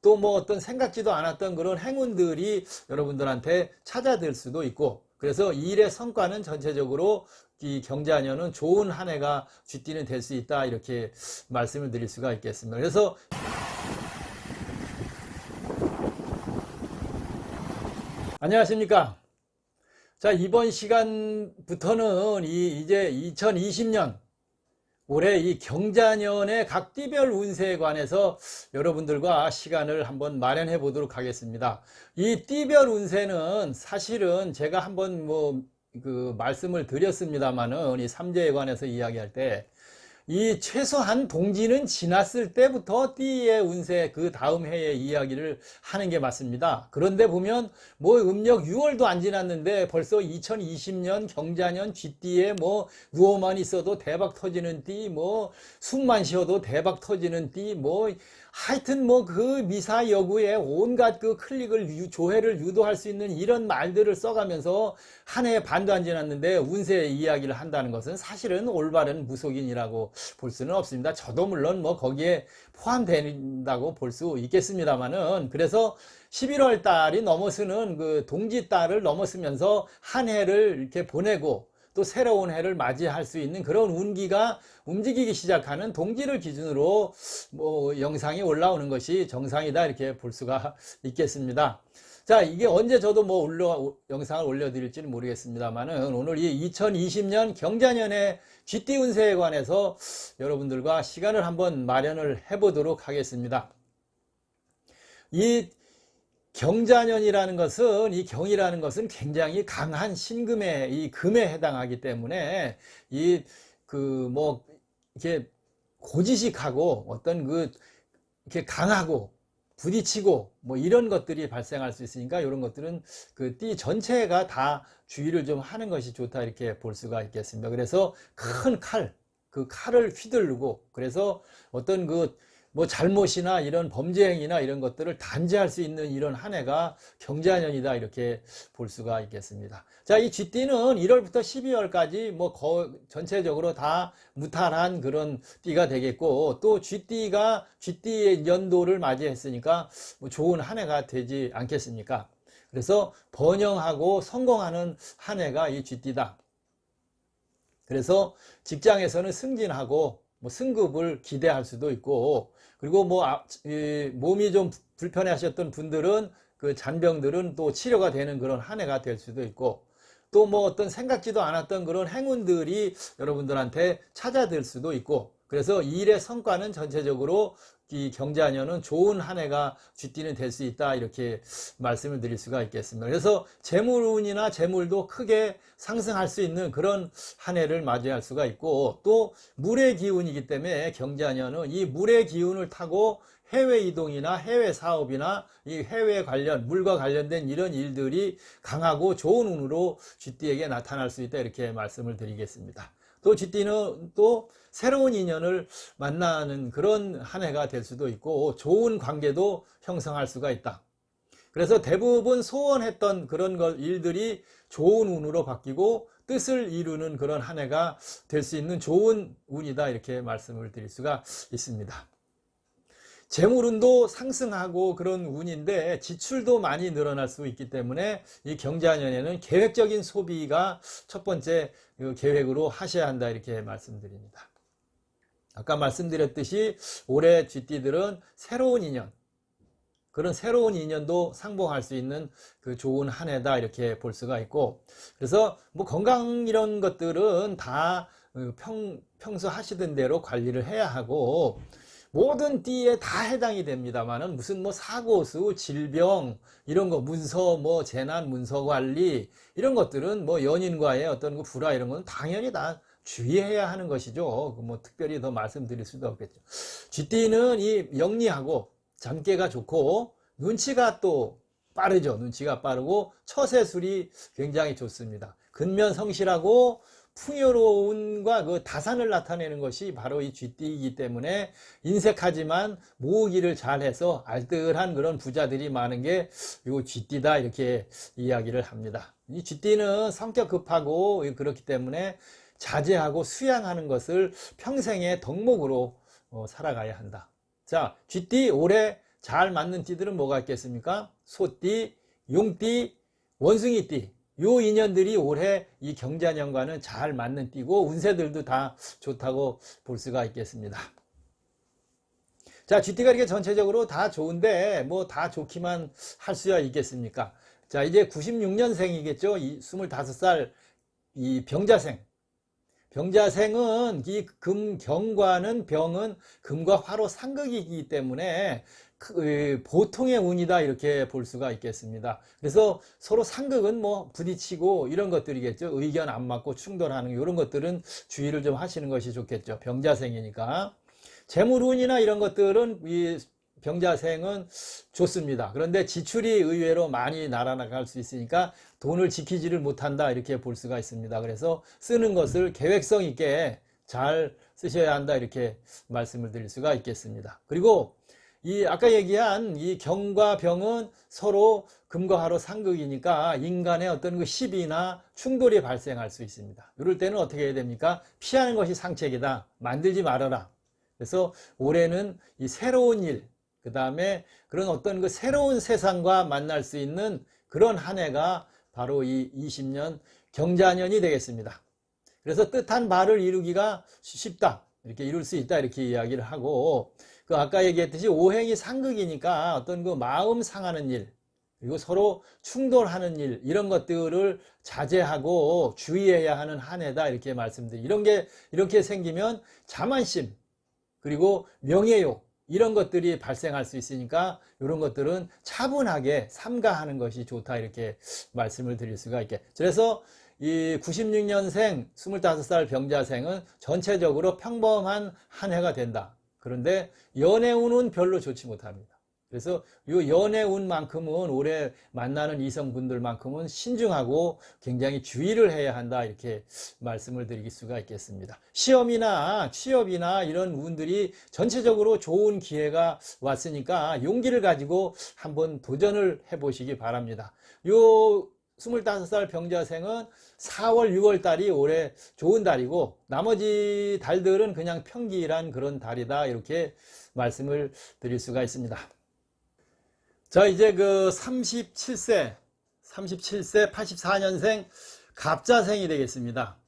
또 뭐 어떤 생각지도 않았던 그런 행운들이 여러분들한테 찾아들 수도 있고, 그래서 이 일의 성과는 전체적으로 이 경자년은 좋은 한 해가 쥐띠는 될 수 있다, 이렇게 말씀을 드릴 수가 있겠습니다. 그래서 안녕하십니까. 자, 이번 시간부터는 이제 2020년 올해 이 경자년의 각 띠별 운세에 관해서 여러분들과 시간을 한번 마련해 보도록 하겠습니다. 이 띠별 운세는 사실은 제가 한번 말씀을 드렸습니다만은 이 삼재에 관해서 이야기할 때 이 최소한 동지는 지났을 때부터 띠의 운세 그 다음 해의 이야기를 하는 게 맞습니다. 그런데 보면 음력 6월도 안 지났는데 벌써 2020년 경자년 쥐띠에 누워만 있어도 대박 터지는 띠, 숨만 쉬어도 대박 터지는 띠, 하여튼 그 미사여구에 온갖 그 클릭을 조회를 유도할 수 있는 이런 말들을 써가면서 한 해 반도 안 지났는데 운세 이야기를 한다는 것은 사실은 올바른 무속인이라고 볼 수는 없습니다. 저도 물론 거기에 포함된다고 볼 수 있겠습니다만은, 그래서 11월 달이 넘어서는 그 동지 달을 넘었으면서 한 해를 이렇게 보내고 또 새로운 해를 맞이할 수 있는 그런 운기가 움직이기 시작하는 동지를 기준으로 영상이 올라오는 것이 정상이다, 이렇게 볼 수가 있겠습니다. 자, 이게 언제 저도 영상을 올려드릴지는 모르겠습니다만은 오늘 이 2020년 경자년의 쥐띠 운세에 관해서 여러분들과 시간을 한번 마련을 해보도록 하겠습니다. 이 경자년이라는 것은, 이 경이라는 것은 굉장히 강한 신금의 이 금에 해당하기 때문에 이렇게 고지식하고 어떤 이렇게 강하고 부딪히고 이런 것들이 발생할 수 있으니까 이런 것들은 그 띠 전체가 다 주의를 좀 하는 것이 좋다, 이렇게 볼 수가 있겠습니다. 그래서 큰 그 칼을 휘두르고, 그래서 어떤 잘못이나 이런 범죄 행위나 이런 것들을 단죄할 수 있는 이런 한 해가 경자년이다, 이렇게 볼 수가 있겠습니다. 자, 이 쥐띠는 1월부터 12월까지 전체적으로 다 무탈한 그런 띠가 되겠고, 또 쥐띠의 연도를 맞이했으니까 좋은 한 해가 되지 않겠습니까? 그래서 번영하고 성공하는 한 해가 이 쥐띠다. 그래서 직장에서는 승진하고 승급을 기대할 수도 있고, 그리고 몸이 좀 불편해 하셨던 분들은 그 잔병들은 또 치료가 되는 그런 한 해가 될 수도 있고, 또 어떤 생각지도 않았던 그런 행운들이 여러분들한테 찾아들 수도 있고, 그래서 이 일의 성과는 전체적으로 이 경자년은 좋은 한 해가 쥐띠는 될 수 있다, 이렇게 말씀을 드릴 수가 있겠습니다. 그래서 재물운이나 재물도 크게 상승할 수 있는 그런 한 해를 맞이할 수가 있고, 또 물의 기운이기 때문에 경자년은 이 물의 기운을 타고 해외 이동이나 해외 사업이나 이 해외 관련, 물과 관련된 이런 일들이 강하고 좋은 운으로 쥐띠에게 나타날 수 있다, 이렇게 말씀을 드리겠습니다. 또 쥐띠는 또 새로운 인연을 만나는 그런 한 해가 될 수도 있고, 좋은 관계도 형성할 수가 있다. 그래서 대부분 소원했던 그런 일들이 좋은 운으로 바뀌고 뜻을 이루는 그런 한 해가 될 수 있는 좋은 운이다, 이렇게 말씀을 드릴 수가 있습니다. 재물운도 상승하고 그런 운인데 지출도 많이 늘어날 수 있기 때문에 이 경자년에는 계획적인 소비가 첫 번째 계획으로 하셔야 한다, 이렇게 말씀드립니다. 아까 말씀드렸듯이 올해 쥐띠들은 새로운 인연, 그런 새로운 인연도 상봉할 수 있는 그 좋은 한 해다, 이렇게 볼 수가 있고, 그래서 건강 이런 것들은 다 평소 하시던 대로 관리를 해야 하고, 모든 띠에 다 해당이 됩니다만은 무슨 사고수, 질병 이런 거, 문서 재난 문서 관리 이런 것들은 연인과의 어떤 불화 이런 건 당연히 다 주의해야 하는 것이죠. 특별히 더 말씀드릴 수도 없겠죠. 쥐띠는 이 영리하고 잠깨가 좋고 눈치가 또 빠르죠. 눈치가 빠르고 처세술이 굉장히 좋습니다. 근면성실하고 풍요로움과 그 다산을 나타내는 것이 바로 이 쥐띠이기 때문에 인색하지만 모으기를 잘해서 알뜰한 그런 부자들이 많은 게 이 쥐띠다, 이렇게 이야기를 합니다. 이 쥐띠는 성격 급하고 그렇기 때문에 자제하고 수양하는 것을 평생의 덕목으로 살아가야 한다. 자, 쥐띠 올해 잘 맞는 띠들은 뭐가 있겠습니까? 소띠, 용띠, 원숭이띠. 요 인연들이 올해 이 경자년과는 잘 맞는 띠고 운세들도 다 좋다고 볼 수가 있겠습니다. 자, 쥐띠가 이렇게 전체적으로 다 좋은데 뭐 다 좋기만 할 수야 있겠습니까? 자, 이제 96년생이겠죠. 이 25살 이 병자생. 병자생은 이 금경과는 병은 금과 화로 상극이기 때문에 보통의 운이다 이렇게 볼 수가 있겠습니다. 그래서 서로 상극은 뭐 부딪히고 이런 것들이겠죠. 의견 안 맞고 충돌하는 이런 것들은 주의를 좀 하시는 것이 좋겠죠. 병자생이니까. 재물운이나 이런 것들은 이 병자생은 좋습니다. 그런데 지출이 의외로 많이 날아나갈 수 있으니까 돈을 지키지를 못한다 이렇게 볼 수가 있습니다. 그래서 쓰는 것을 계획성 있게 잘 쓰셔야 한다 이렇게 말씀을 드릴 수가 있겠습니다. 그리고 이 아까 얘기한 이 경과 병은 서로 금과 화로 상극이니까 인간의 어떤 그 시비나 충돌이 발생할 수 있습니다. 이럴 때는 어떻게 해야 됩니까? 피하는 것이 상책이다. 만들지 말아라. 그래서 올해는 이 새로운 일, 그 다음에 그런 어떤 그 새로운 세상과 만날 수 있는 그런 한 해가 바로 이 20년 경자년이 되겠습니다. 그래서 뜻한 바를 이루기가 쉽다. 이렇게 이룰 수 있다. 이렇게 이야기를 하고, 그 아까 얘기했듯이 오행이 상극이니까 어떤 그 마음 상하는 일, 그리고 서로 충돌하는 일, 이런 것들을 자제하고 주의해야 하는 한 해다. 이렇게 말씀드립니다. 이런 게 이렇게 생기면 자만심, 그리고 명예욕 이런 것들이 발생할 수 있으니까 이런 것들은 차분하게 삼가하는 것이 좋다 이렇게 말씀을 드릴 수가 있게. 그래서 이 96년생 25살 병자생은 전체적으로 평범한 한 해가 된다. 그런데 연애운은 별로 좋지 못합니다. 그래서 이 연애운만큼은 올해 만나는 이성분들만큼은 신중하고 굉장히 주의를 해야 한다 이렇게 말씀을 드릴 수가 있겠습니다. 시험이나 취업이나 이런 운들이 전체적으로 좋은 기회가 왔으니까 용기를 가지고 한번 도전을 해보시기 바랍니다. 요 25살 병자생은 4월, 6월 달이 올해 좋은 달이고 나머지 달들은 그냥 평기란 그런 달이다 이렇게 말씀을 드릴 수가 있습니다. 자, 이제 그 37세 84년생 갑자생이 되겠습니다.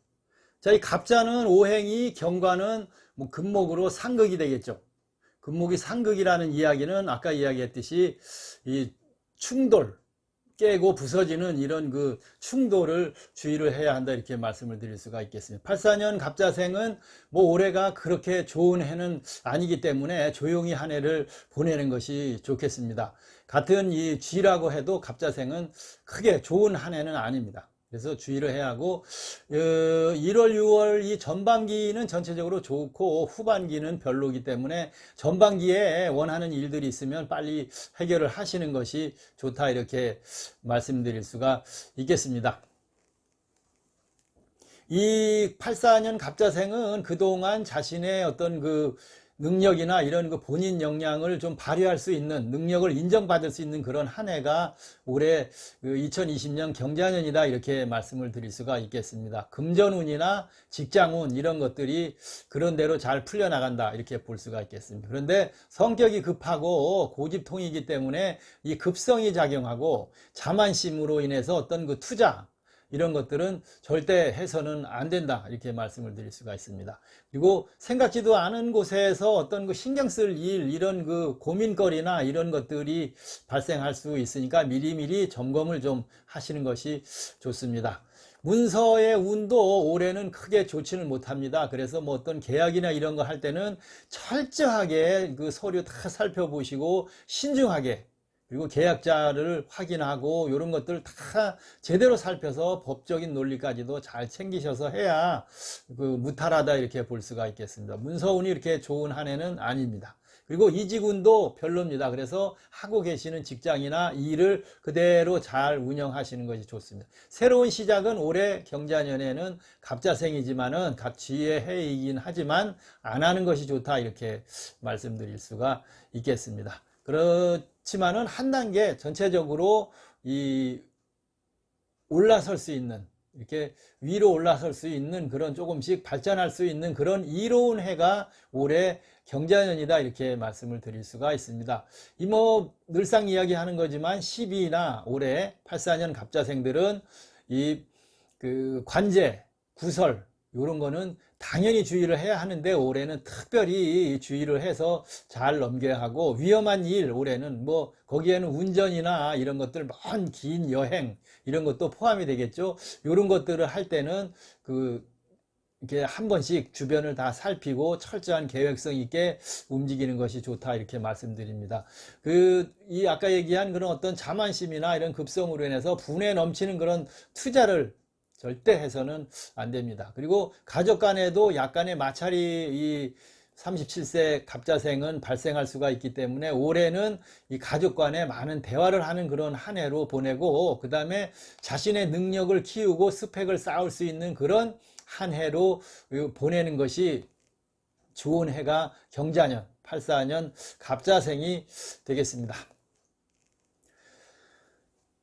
자, 이 갑자는 오행이 경과는 뭐 금목으로 상극이 되겠죠. 금목이 상극이라는 이야기는 아까 이야기했듯이 이 충돌, 깨고 부서지는 이런 그 충돌을 주의를 해야 한다 이렇게 말씀을 드릴 수가 있겠습니다. 84년 갑자생은 뭐 올해가 그렇게 좋은 해는 아니기 때문에 조용히 한 해를 보내는 것이 좋겠습니다. 같은 이 쥐라고 해도 갑자생은 크게 좋은 한 해는 아닙니다. 그래서 주의를 해야 하고 1월, 6월 이 전반기는 전체적으로 좋고 후반기는 별로이기 때문에 전반기에 원하는 일들이 있으면 빨리 해결을 하시는 것이 좋다 이렇게 말씀드릴 수가 있겠습니다. 이 84년 갑자생은 그동안 자신의 어떤 그 능력이나 이런 그 본인 역량을 좀 발휘할 수 있는 능력을 인정받을 수 있는 그런 한 해가 올해 2020년 경자년이다 이렇게 말씀을 드릴 수가 있겠습니다. 금전운이나 직장운 이런 것들이 그런 대로 잘 풀려나간다 이렇게 볼 수가 있겠습니다. 그런데 성격이 급하고 고집통이기 때문에 이 급성이 작용하고 자만심으로 인해서 어떤 그 투자 이런 것들은 절대 해서는 안 된다 이렇게 말씀을 드릴 수가 있습니다. 그리고 생각지도 않은 곳에서 어떤 그 신경 쓸 일 이런 그 고민거리나 이런 것들이 발생할 수 있으니까 미리미리 점검을 좀 하시는 것이 좋습니다. 문서의 운도 올해는 크게 좋지는 못합니다. 그래서 뭐 어떤 계약이나 이런 거 할 때는 철저하게 그 서류 다 살펴보시고 신중하게 그리고 계약자를 확인하고 이런 것들 다 제대로 살펴서 법적인 논리까지도 잘 챙기셔서 해야 그 무탈하다 이렇게 볼 수가 있겠습니다. 문서운이 이렇게 좋은 한 해는 아닙니다. 그리고 이직운도 별로입니다. 그래서 하고 계시는 직장이나 일을 그대로 잘 운영하시는 것이 좋습니다. 새로운 시작은 올해 경자년에는 갑자생이지만은 갑쥐의 해이긴 하지만 안 하는 것이 좋다 이렇게 말씀드릴 수가 있겠습니다. 그렇지만은 한 단계 전체적으로 이 올라설 수 있는 이렇게 위로 올라설 수 있는 그런 조금씩 발전할 수 있는 그런 이로운 해가 올해 경자년이다 이렇게 말씀을 드릴 수가 있습니다. 이 뭐 늘상 이야기하는 거지만 12나 올해 84년 갑자생들은 이 그 관제, 구설 이런 거는 당연히 주의를 해야 하는데 올해는 특별히 주의를 해서 잘 넘겨야 하고 위험한 일 올해는 뭐 거기에는 운전이나 이런 것들 먼 긴 여행 이런 것도 포함이 되겠죠. 이런 것들을 할 때는 이렇게 한 번씩 주변을 다 살피고 철저한 계획성 있게 움직이는 것이 좋다 이렇게 말씀드립니다. 이 아까 얘기한 그런 어떤 자만심이나 이런 급성으로 인해서 분에 넘치는 그런 투자를 절대 해서는 안 됩니다. 그리고 가족 간에도 약간의 마찰이 이 37세 갑자생은 발생할 수가 있기 때문에 올해는 이 가족 간에 많은 대화를 하는 그런 한 해로 보내고 그 다음에 자신의 능력을 키우고 스펙을 쌓을 수 있는 그런 한 해로 보내는 것이 좋은 해가 경자년 84년 갑자생이 되겠습니다.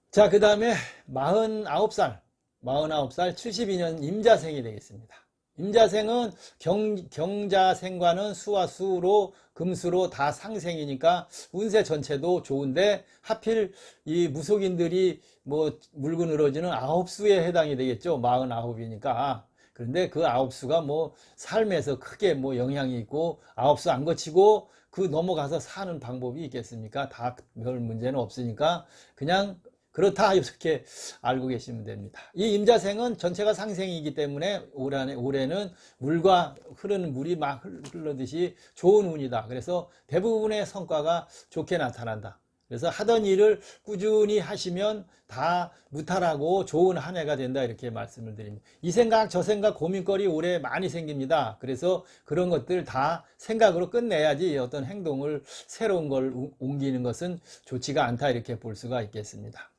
자, 그 다음에 49살 72년 임자생이 되겠습니다. 임자생은 경자생과는 수와 수로 금수로 다 상생이니까 운세 전체도 좋은데 하필 이 무속인들이 뭐 물고 늘어지는 9수에 해당이 되겠죠. 49이니까. 그런데 그 9수가 뭐 삶에서 크게 뭐 영향이 있고 9수 안 거치고 그 넘어가서 사는 방법이 있겠습니까? 다 별 문제는 없으니까 그냥 그렇다 이렇게 알고 계시면 됩니다. 이 임자생은 전체가 상생이기 때문에 올해는 물과 흐르는 물이 막 흘러듯이 좋은 운이다. 그래서 대부분의 성과가 좋게 나타난다. 그래서 하던 일을 꾸준히 하시면 다 무탈하고 좋은 한 해가 된다 이렇게 말씀을 드립니다. 이 생각 저 생각 고민거리 올해 많이 생깁니다. 그래서 그런 것들 다 생각으로 끝내야지 어떤 행동을 새로운 걸 옮기는 것은 좋지가 않다 이렇게 볼 수가 있겠습니다.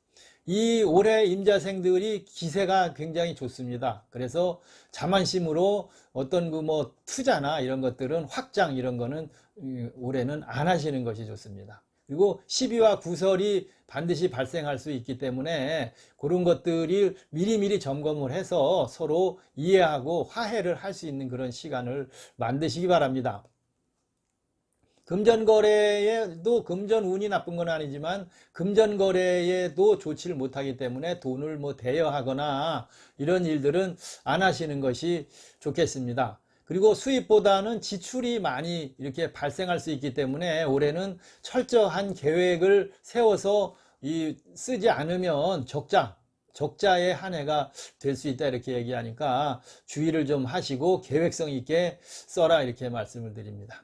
이 올해 임자생들이 기세가 굉장히 좋습니다. 그래서 자만심으로 어떤 뭐 투자나 이런 것들은 확장 이런 거는 올해는 안 하시는 것이 좋습니다. 그리고 시비와 구설이 반드시 발생할 수 있기 때문에 그런 것들이 미리미리 점검을 해서 서로 이해하고 화해를 할 수 있는 그런 시간을 만드시기 바랍니다. 금전거래에도 금전운이 나쁜 건 아니지만 금전거래에도 좋지를 못하기 때문에 돈을 뭐 대여하거나 이런 일들은 안 하시는 것이 좋겠습니다. 그리고 수입보다는 지출이 많이 이렇게 발생할 수 있기 때문에 올해는 철저한 계획을 세워서 쓰지 않으면 적자의 한 해가 될 수 있다 이렇게 얘기하니까 주의를 좀 하시고 계획성 있게 써라 이렇게 말씀을 드립니다.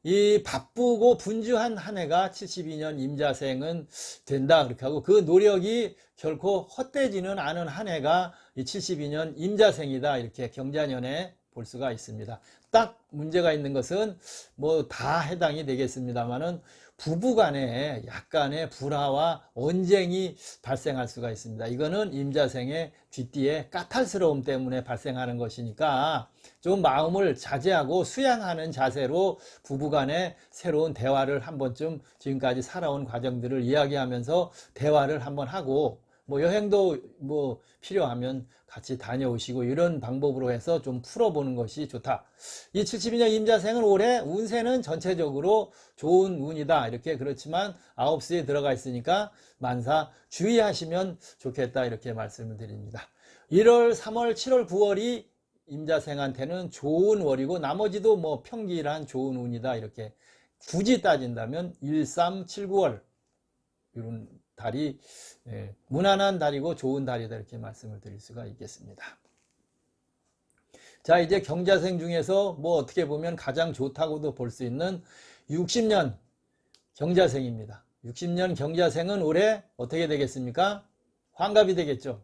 이 바쁘고 분주한 한 해가 72년 임자생은 된다 그렇게 하고 그 노력이 결코 헛되지는 않은 한 해가 이 72년 임자생이다 이렇게 경자년에 볼 수가 있습니다. 딱 문제가 있는 것은 뭐 다 해당이 되겠습니다만은 부부간에 약간의 불화와 언쟁이 발생할 수가 있습니다. 이거는 임자생의 뒤뒤에 까탈스러움 때문에 발생하는 것이니까 좀 마음을 자제하고 수양하는 자세로 부부간에 새로운 대화를 한 번쯤 지금까지 살아온 과정들을 이야기하면서 대화를 한번 하고 뭐 여행도 뭐 필요하면 같이 다녀오시고 이런 방법으로 해서 좀 풀어보는 것이 좋다. 이 72년 임자생은 올해 운세는 전체적으로 좋은 운이다. 이렇게 그렇지만 9수에 들어가 있으니까 만사 주의하시면 좋겠다. 이렇게 말씀을 드립니다. 1월, 3월, 7월, 9월이 임자생한테는 좋은 월이고 나머지도 뭐 평길한 좋은 운이다. 이렇게 굳이 따진다면 1, 3, 7, 9월 이런 달이 무난한 달이고 좋은 달이다 이렇게 말씀을 드릴 수가 있겠습니다. 자, 이제 경자생 중에서 뭐 어떻게 보면 가장 좋다고도 볼 수 있는 60년 경자생입니다. 60년 경자생은 올해 어떻게 되겠습니까? 환갑이 되겠죠.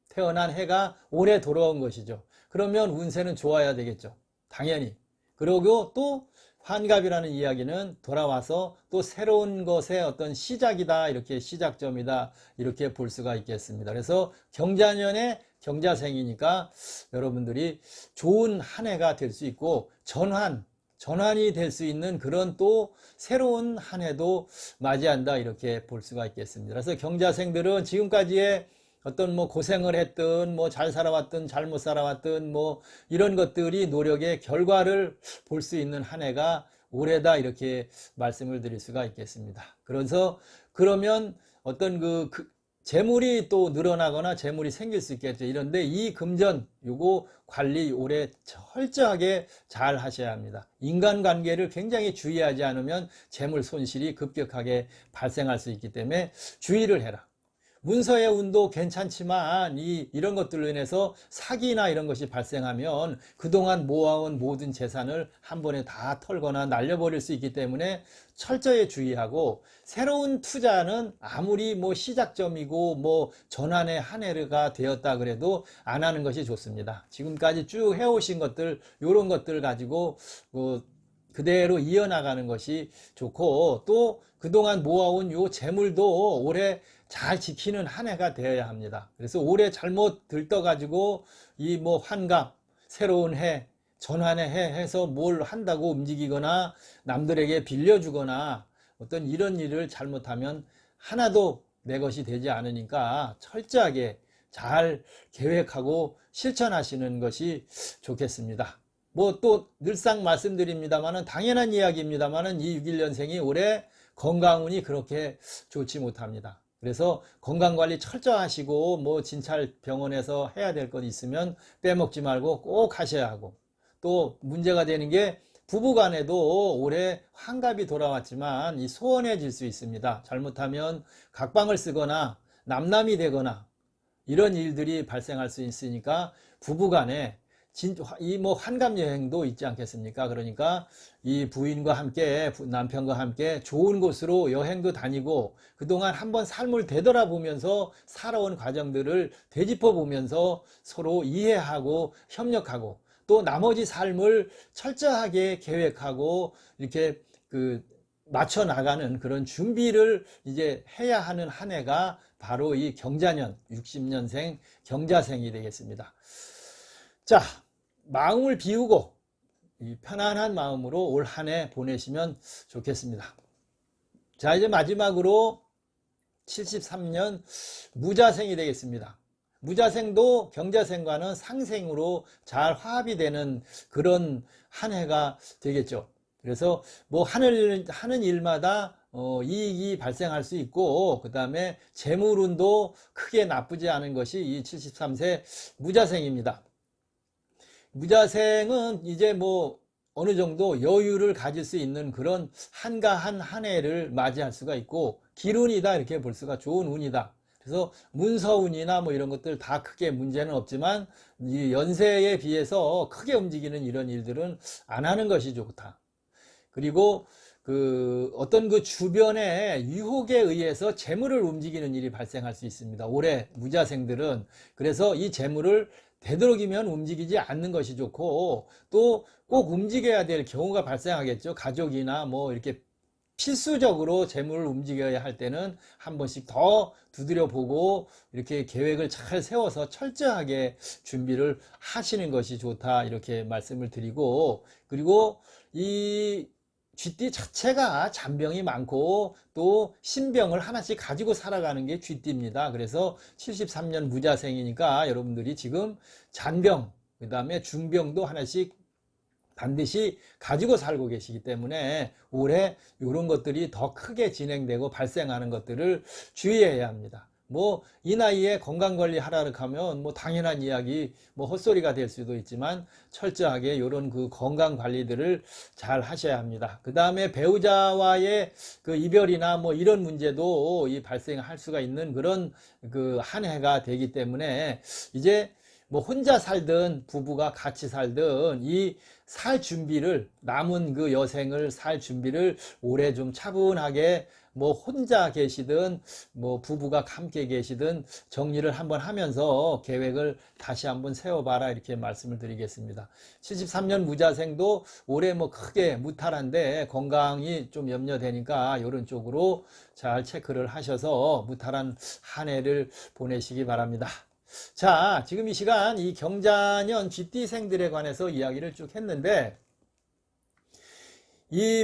태어난 해가 올해 돌아온 것이죠. 그러면 운세는 좋아야 되겠죠. 당연히. 그리고 또 환갑이라는 이야기는 돌아와서 또 새로운 것의 어떤 시작이다 이렇게 시작점이다 이렇게 볼 수가 있겠습니다. 그래서 경자년의 경자생이니까 여러분들이 좋은 한 해가 될 수 있고 전환이 될 수 있는 그런 또 새로운 한 해도 맞이한다 이렇게 볼 수가 있겠습니다. 그래서 경자생들은 지금까지의 어떤 뭐 고생을 했든 뭐 잘 살아왔든 잘못 살아왔든 뭐 이런 것들이 노력의 결과를 볼 수 있는 한 해가 올해다 이렇게 말씀을 드릴 수가 있겠습니다. 그래서 그러면 어떤 재물이 또 늘어나거나 재물이 생길 수 있겠죠. 이런데 이 금전 요거 관리 올해 철저하게 잘 하셔야 합니다. 인간관계를 굉장히 주의하지 않으면 재물 손실이 급격하게 발생할 수 있기 때문에 주의를 해라. 문서의 운도 괜찮지만 이런 것들로 인해서 사기나 이런 것이 발생하면 그동안 모아온 모든 재산을 한 번에 다 털거나 날려버릴 수 있기 때문에 철저히 주의하고, 새로운 투자는 아무리 뭐 시작점이고 뭐 전환의 한 해가 되었다 그래도 안 하는 것이 좋습니다. 지금까지 쭉 해오신 것들, 이런 것들 가지고 그대로 이어나가는 것이 좋고, 또 그동안 모아온 요 재물도 올해 잘 지키는 한 해가 되어야 합니다. 그래서 올해 잘못 들떠가지고 이 뭐 환갑, 새로운 해, 전환의 해 해서 뭘 한다고 움직이거나 남들에게 빌려주거나 어떤 이런 일을 잘못하면 하나도 내 것이 되지 않으니까 철저하게 잘 계획하고 실천하시는 것이 좋겠습니다. 뭐 또 늘상 말씀드립니다만은 당연한 이야기입니다만은 이 61년생이 올해 건강운이 그렇게 좋지 못합니다. 그래서 건강관리 철저하시고 뭐 진찰 병원에서 해야 될 것 있으면 빼먹지 말고 꼭 하셔야 하고, 또 문제가 되는 게 부부간에도 올해 환갑이 돌아왔지만 이 소원해질 수 있습니다. 잘못하면 각방을 쓰거나 남남이 되거나 이런 일들이 발생할 수 있으니까 부부간에 이 뭐 환갑 여행도 있지 않겠습니까? 그러니까 이 부인과 함께 남편과 함께 좋은 곳으로 여행도 다니고 그동안 한번 삶을 되돌아보면서 살아온 과정들을 되짚어 보면서 서로 이해하고 협력하고, 또 나머지 삶을 철저하게 계획하고 이렇게 맞춰 나가는 그런 준비를 이제 해야 하는 한 해가 바로 이 경자년 60년생 경자생이 되겠습니다. 자, 마음을 비우고 편안한 마음으로 올 한 해 보내시면 좋겠습니다. 자, 이제 마지막으로 73년 무자생이 되겠습니다. 무자생도 경자생과는 상생으로 잘 화합이 되는 그런 한 해가 되겠죠. 그래서 뭐 하는 일마다 이익이 발생할 수 있고, 그 다음에 재물운도 크게 나쁘지 않은 것이 이 73세 무자생입니다. 무자생은 이제 뭐 어느 정도 여유를 가질 수 있는 그런 한가한 한 해를 맞이할 수가 있고, 길운이다 이렇게 볼 수가, 좋은 운이다. 그래서 문서운이나 뭐 이런 것들 다 크게 문제는 없지만 이 연세에 비해서 크게 움직이는 이런 일들은 안 하는 것이 좋다. 그리고 어떤 주변의 유혹에 의해서 재물을 움직이는 일이 발생할 수 있습니다. 올해 무자생들은. 그래서 이 재물을 되도록이면 움직이지 않는 것이 좋고, 또 꼭 움직여야 될 경우가 발생하겠죠. 가족이나 뭐 이렇게 필수적으로 재물을 움직여야 할 때는 한 번씩 더 두드려 보고 이렇게 계획을 잘 세워서 철저하게 준비를 하시는 것이 좋다 이렇게 말씀을 드리고, 그리고 이 쥐띠 자체가 잔병이 많고 또 신병을 하나씩 가지고 살아가는 게 쥐띠입니다. 그래서 73년 무자생이니까 여러분들이 지금 잔병, 그 다음에 중병도 하나씩 반드시 가지고 살고 계시기 때문에 올해 이런 것들이 더 크게 진행되고 발생하는 것들을 주의해야 합니다. 뭐 이 나이에 건강관리 하라 하면 뭐 당연한 이야기, 뭐 헛소리가 될 수도 있지만 철저하게 이런 건강 관리들을 잘 하셔야 합니다. 그 다음에 배우자와의 이별이나 뭐 이런 문제도 발생할 수가 있는 그런 한 해가 되기 때문에 이제 뭐 혼자 살든 부부가 같이 살든 이 살 준비를, 남은 여생을 살 준비를 올해 좀 차분하게, 뭐 혼자 계시든 뭐 부부가 함께 계시든 정리를 한번 하면서 계획을 다시 한번 세워봐라 이렇게 말씀을 드리겠습니다. 73년 무자생도 올해 뭐 크게 무탈한데 건강이 좀 염려되니까 이런 쪽으로 잘 체크를 하셔서 무탈한 한 해를 보내시기 바랍니다. 자, 지금 이 시간 이 경자년 쥐띠생들에 관해서 이야기를 쭉 했는데, 이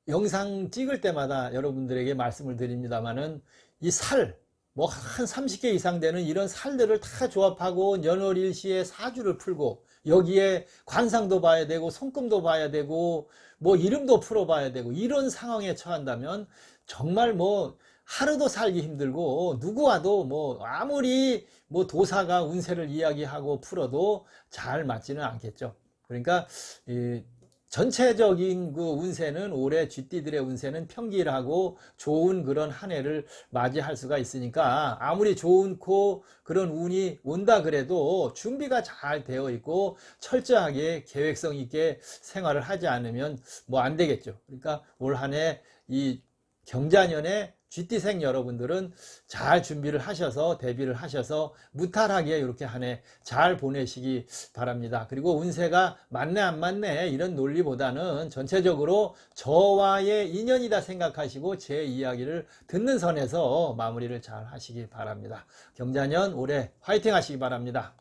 영상 찍을 때마다 여러분들에게 말씀을 드립니다만은 이 살, 뭐 한 30개 이상 되는 이런 살들을 다 조합하고 년월일시에 사주를 풀고 여기에 관상도 봐야 되고 손금도 봐야 되고 뭐 이름도 풀어봐야 되고 이런 상황에 처한다면 정말 뭐 하루도 살기 힘들고 누구와도 뭐 아무리 뭐 도사가 운세를 이야기하고 풀어도 잘 맞지는 않겠죠. 그러니까 이 전체적인 그 운세는 올해 쥐띠들의 운세는 평길하고 좋은 그런 한 해를 맞이할 수가 있으니까 아무리 좋고 그런 운이 온다 그래도 준비가 잘 되어 있고 철저하게 계획성 있게 생활을 하지 않으면 뭐 안 되겠죠. 그러니까 올 한 해 이 경자년에 쥐띠생 여러분들은 잘 준비를 하셔서 대비를 하셔서 무탈하게 이렇게 한 해 잘 보내시기 바랍니다. 그리고 운세가 맞네 안 맞네 이런 논리보다는 전체적으로 저와의 인연이다 생각하시고 제 이야기를 듣는 선에서 마무리를 잘 하시기 바랍니다. 경자년 올해 화이팅 하시기 바랍니다.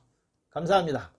감사합니다.